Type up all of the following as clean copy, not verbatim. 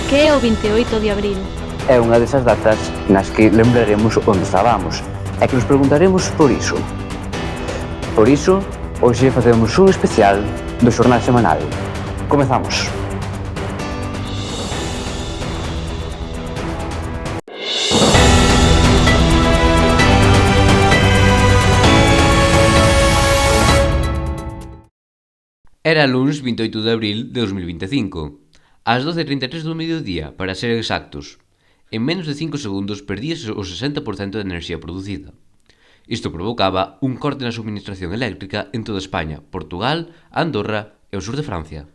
Que é o 28 de abril? É unha desas datas nas que lembraremos onde estábamos e que nos preguntaremos por iso. Por iso, hoxe facemos un especial do xornal semanal. Comezamos. Era luns 28 de abril de 2025, ás 12:33 do mediodía, para ser exactos. En menos de 5 segundos perdíase o 60% da enerxía producida. Isto provocaba un corte na suministración eléctrica en toda España, Portugal, Andorra e o sur de Francia.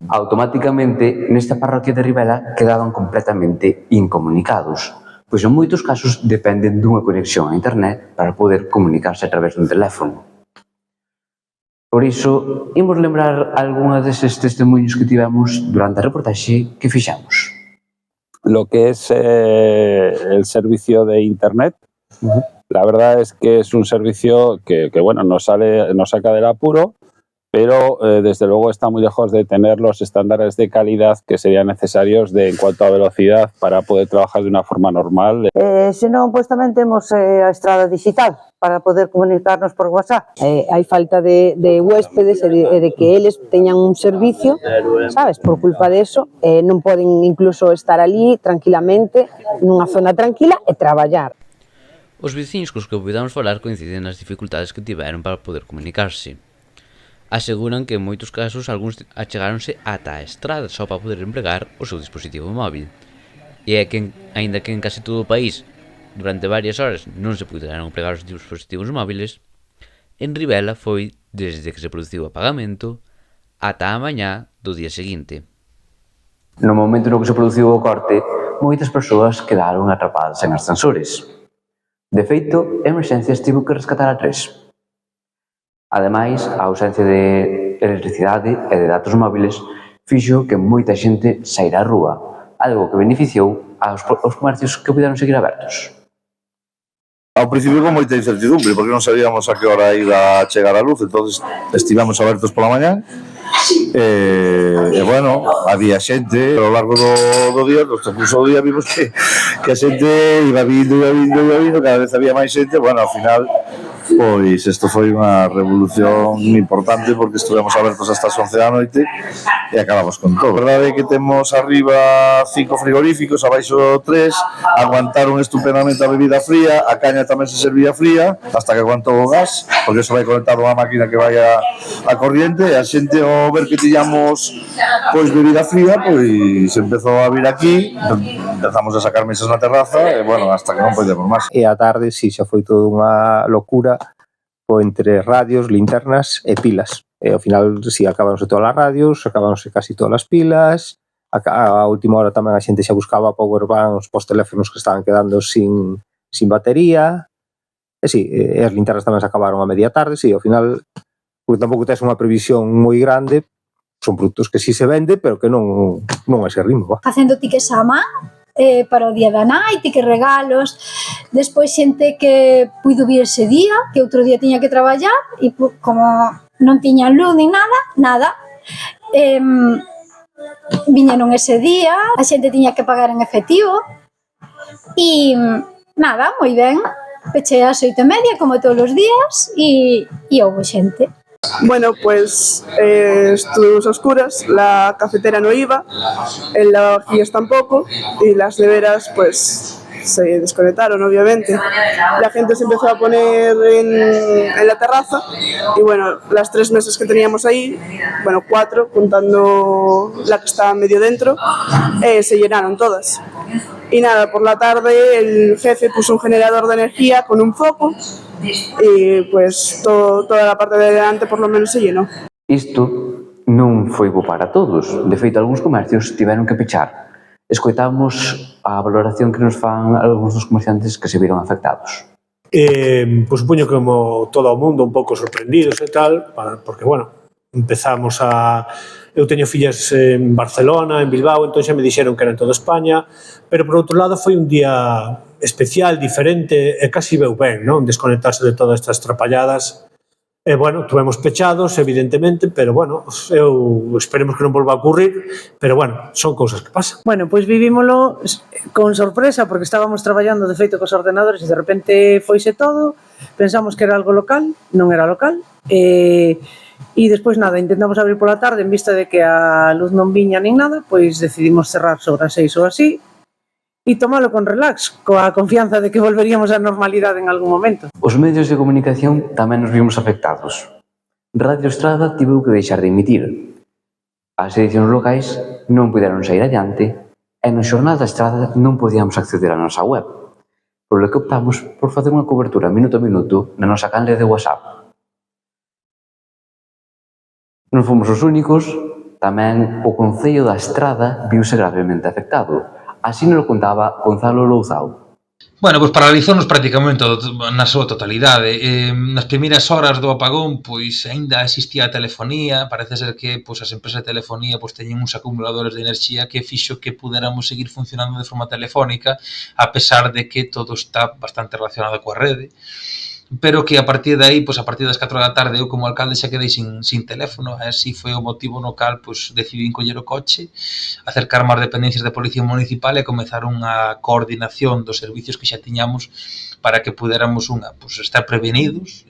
Automáticamente, nesta parroquia de Ribela quedaban completamente incomunicados, pois en moitos casos dependen dunha conexión a internet para poder comunicarse a través dun teléfono. Por iso, imos lembrar algunha deses testemunhos que tivemos durante a reportaxe que fixamos. Lo que es el servicio de internet, la verdad es que es un servicio que bueno, nos saca del apuro, pero desde luego está muy lejos de tener los estándares de calidad que serían necesarios en cuanto a velocidad para poder trabajar de una forma normal. Senón, pois tamén temos a estrada digital para poder comunicarnos por WhatsApp. Hai falta de huéspedes e de que eles teñan un servicio, sabes, por culpa de eso, non poden incluso estar ali tranquilamente nunha zona tranquila e traballar. Os veciños cos que pudemos falar coinciden nas dificultades que tiveron para poder comunicarse. Aseguran que en moitos casos algúns achegáronse ata a estrada só para poder empregar o seu dispositivo móvil. E é que, aínda que en case todo o país durante varias horas non se puderan empregar os dispositivos móviles, en Ribela foi desde que se produciu o apagamento ata a mañá do día seguinte. No momento no que se produciu o corte, moitas persoas quedaron atrapadas en ascensores. De feito, Emerxencias tivo que rescatar a 3. Ademais, a ausencia de electricidade e de datos móviles fixo que moita xente saíra á rúa, algo que beneficiou aos comercios que puderon seguir abertos. Ao principio con moita incertidumbre, porque non sabíamos a que hora iba a chegar a luz, entonces estivemos abertos pola mañá, e bueno, había xente ao largo do día, do transcurso do día vimos que a xente iba vindo, cada vez había máis xente, bueno, ao final pois isto foi unha revolución importante porque estivemos abertos hasta as 11 da noite e acabamos con todo. A verdade é que temos arriba 5 frigoríficos, abaixo 3, aguantaron estupendamente a bebida fría, a caña tamén se servía fría, hasta que aguantou o gas, porque eso vai conectado a unha máquina que vai a corriente, e a xente ao ver que tiñamos pois bebida fría, pois empezou a vir aquí, empezamos a sacar mesas na terraza e bueno, hasta que non podemos máis. E a tarde, si, xa foi toda unha locura entre radios, linternas e pilas. E ao final, si, acabáronse todas as radios, acabáronse casi todas as pilas, a última hora tamén a xente xa buscaba powerbanks pos teléfonos que estaban quedando sin batería, e si, e as linternas tamén se acabaron a media tarde, si, ao final, porque tampouco tes unha previsión moi grande, son produtos que si se vende, pero que non a ese ritmo. Facendo tickets á man, para o día da nai, que regalos, despois xente que puido vir ese día, que outro día tiña que traballar, e como non tiñan luz nin nada, viñeron ese día, a xente tiña que pagar en efectivo, e nada, moi ben, pechei ás 8:30 como todos os días, e houve xente. Bueno, pues estuvimos a oscuras, la cafetera no iba, el lavavajillas tampoco y las neveras pues se desconectaron obviamente. La gente se empezó a poner en la terraza y bueno, las 3 mesas que teníamos ahí, bueno 4 contando la que estaba medio dentro, se llenaron todas. Y nada, por la tarde el jefe puso un generador de energía con un foco e pues toda a parte de delante por lo menos se llenou. Isto non foi bo para todos. De feito, algúns comercios tiveron que pechar. Escoitamos a valoración que nos fan algúns dos comerciantes que se viron afectados. Pois supoño que como todo o mundo un pouco sorprendidos e tal, porque, bueno, empezamos a... Eu teño fillas en Barcelona, en Bilbao, entón xa me dixeron que era en toda España, pero por outro lado foi un día especial, diferente, e casi veu ben, non? Desconectarse de todas estas trapalladas Bueno, tuvemos pechados, evidentemente, pero bueno, eu esperemos que non volva a ocurrir, pero bueno, son cousas que pasan. Bueno, pois vivímolo con sorpresa porque estábamos traballando de feito cos ordenadores e de repente foise todo, pensamos que era algo local, non era local, e despois nada, intentamos abrir pola tarde en vista de que a luz non viña nin nada, pois decidimos cerrar sobre as 6 ou así e tomalo con relax, coa confianza de que volveríamos á normalidade en algún momento. Os medios de comunicación tamén nos vimos afectados. Radio Estrada tivo que deixar de emitir. As edicións locais non puderon sair adiante e no Xornal da Estrada non podíamos acceder á nosa web, por lo que optamos por facer unha cobertura minuto a minuto na nosa canle de WhatsApp. Non fomos os únicos, tamén o Concello da Estrada viuse gravemente afectado. Así nos contaba Gonzalo Louzao. Bueno, pois paralizounos prácticamente na súa totalidade. Nas primeiras horas do apagón, pois aínda existía a telefonía, parece ser que pois as empresas de telefonía pois teñen uns acumuladores de enerxía que fixo que puderamos seguir funcionando de forma telefónica, a pesar de que todo está bastante relacionado coa rede. Pero que a partir de aí, pois a partir das 4 da tarde, eu como alcalde xa quedei sin teléfono, e así foi o motivo no cal pois decidín coller o coche, acercarme ás dependencias de Policía Municipal e comezar unha coordinación dos servicios que xa tiñamos para que puderamos pois estar prevenidos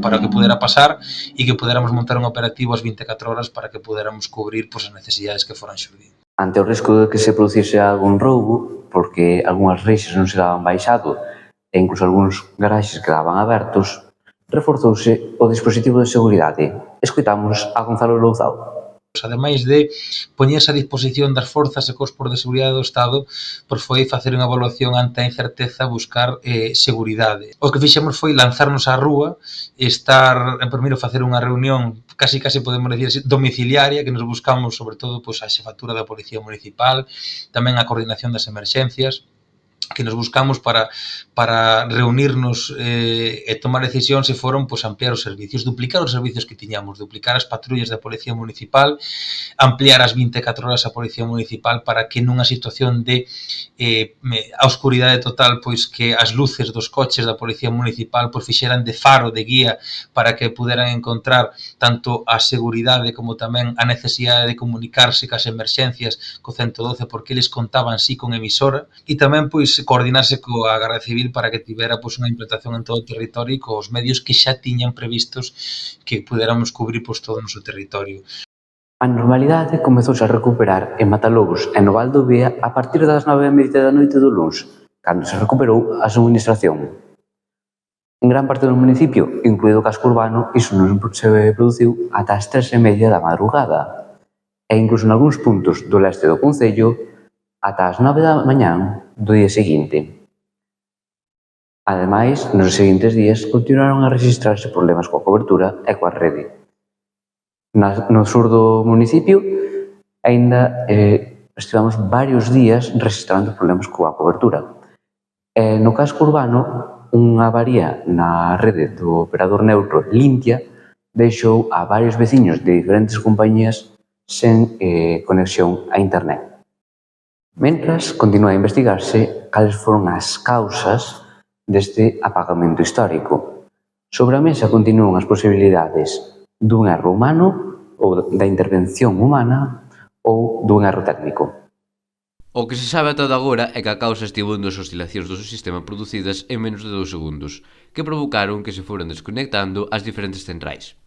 para o que pudera pasar e que puderamos montar un operativo ás 24 horas para que puderamos cubrir pois as necesidades que foran xurdindo. Ante o risco de que se producise algún roubo, porque algunhas reixas non se daban baixado e incluso algúns garaxes quedaban abertos, reforzouse o dispositivo de seguridade. Escoitamos a Gonzalo Louzao. Ademais de poñerse a disposición das forzas e corpos de seguridade do Estado, pois foi facer unha evaluación ante a incerteza, buscar seguridade. O que fixemos foi lanzarnos á rúa, primeiro facer unha reunión casi podemos decir así, domiciliaria, que nos buscamos sobre todo pois a xefatura da Policía Municipal, tamén a coordinación das emerxencias, que nos buscamos para reunirnos e tomar decisións e foron pois ampliar os servicios, duplicar os servicios que tiñamos, duplicar as patrullas da Policía Municipal, ampliar as 24 horas a Policía Municipal para que nunha situación de a oscuridade total, pois que as luces dos coches da Policía Municipal pois fixeran de faro, de guía, para que puderan encontrar tanto a seguridade como tamén a necesidade de comunicarse cas emerxencias co 112 porque eles contaban sí con emisora e tamén pois coordinarse coa Garda Civil para que tivera pois unha implantación en todo o territorio e cos medios que xa tiñan previstos que puderamos cubrir pois todo o noso territorio. A normalidade comezouse a recuperar en Matalobos e no Val do Bea a partir das 9:30 da noite do luns, cando se recuperou a subministración. En gran parte do municipio, incluído o casco urbano, iso non se produciu ata as 3:30 da madrugada e incluso en algúns puntos do leste do concello ata as 9 da mañán do día seguinte. Ademais, nos seguintes días continuaron a registrarse problemas coa cobertura e coa rede. No sur do municipio, aínda estivemos varios días registrando problemas coa cobertura. No casco urbano, unha avaría na rede do operador neutro Lintia deixou a varios veciños de diferentes compañías sen conexión a internet. Mentras, continúa a investigarse cales foron as causas deste apagamento histórico. Sobre a mesa continúan as posibilidades dun erro humano ou da intervención humana ou dun erro técnico. O que se sabe ata agora é que a causa estivo en as oscilacións do sistema producidas en menos de 2 segundos, que provocaron que se foran desconectando as diferentes centrais.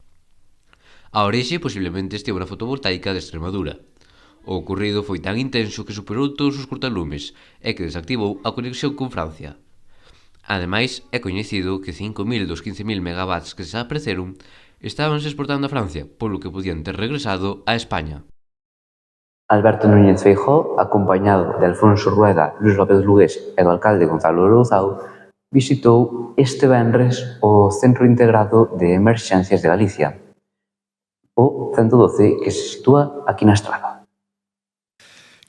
A orixe posiblemente estivo na fotovoltaica de Extremadura. O ocorrido foi tan intenso que superou todos os cortalumes e que desactivou a conexión con Francia. Ademais, é coñecido que 5.000 dos 15.000 megawatts que se apreceron estabanse exportando a Francia, polo que podían ter regresado a España. Alberto Núñez Feijóo, acompañado de Alfonso Rueda, Luis López Lugués e do alcalde Gonzalo Louzao, visitou este venres o Centro Integrado de Emerxencias de Galicia, o 112 que se sitúa aquí na Estrada.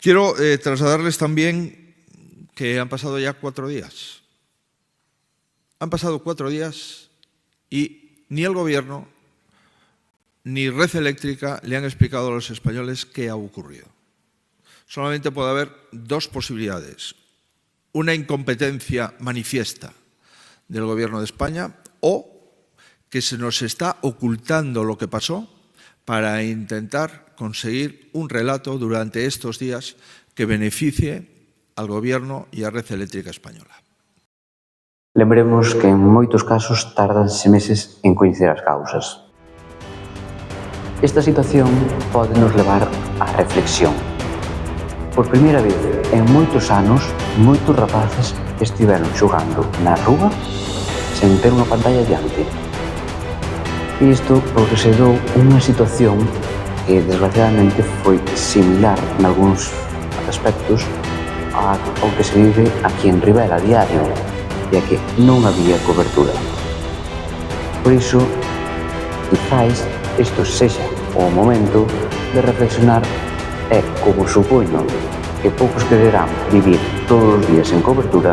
Quiero trasladarles también que han pasado ya 4 días. Han pasado 4 días y ni el Gobierno ni Red Eléctrica le han explicado a los españoles qué ha ocurrido. Solamente puede haber 2 posibilidades. Una incompetencia manifiesta del Gobierno de España o que se nos está ocultando lo que pasó para intentar conseguir un relato durante estos días que beneficie al Gobierno e á Red Eléctrica Española. Lembremos que en moitos casos tardanse meses en coñecer as causas. Esta situación pode nos levar á reflexión. Por primeira vez en moitos anos, moitos rapaces estiveron xogando na rúa sen ter unha pantalla diante. Isto porque se dou unha situación que desgraciadamente foi similar en algúns aspectos ao que se vive aquí en Ribera a diario, ya que non había cobertura. Por iso, quizás isto sexa o momento de reflexionar e, como supoño que poucos quererán vivir todos os días en cobertura,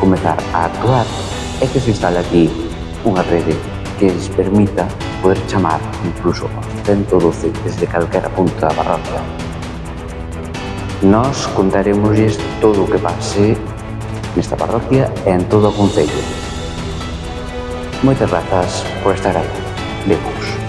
comezar a actuar e que se instale aquí unha rede que les permita poder chamar incluso ao 112 desde calquera punto da parroquia. Nós contaremosles todo o que pase nesta parroquia e en todo o concello. Moitas grazas por estar aí. Vemos.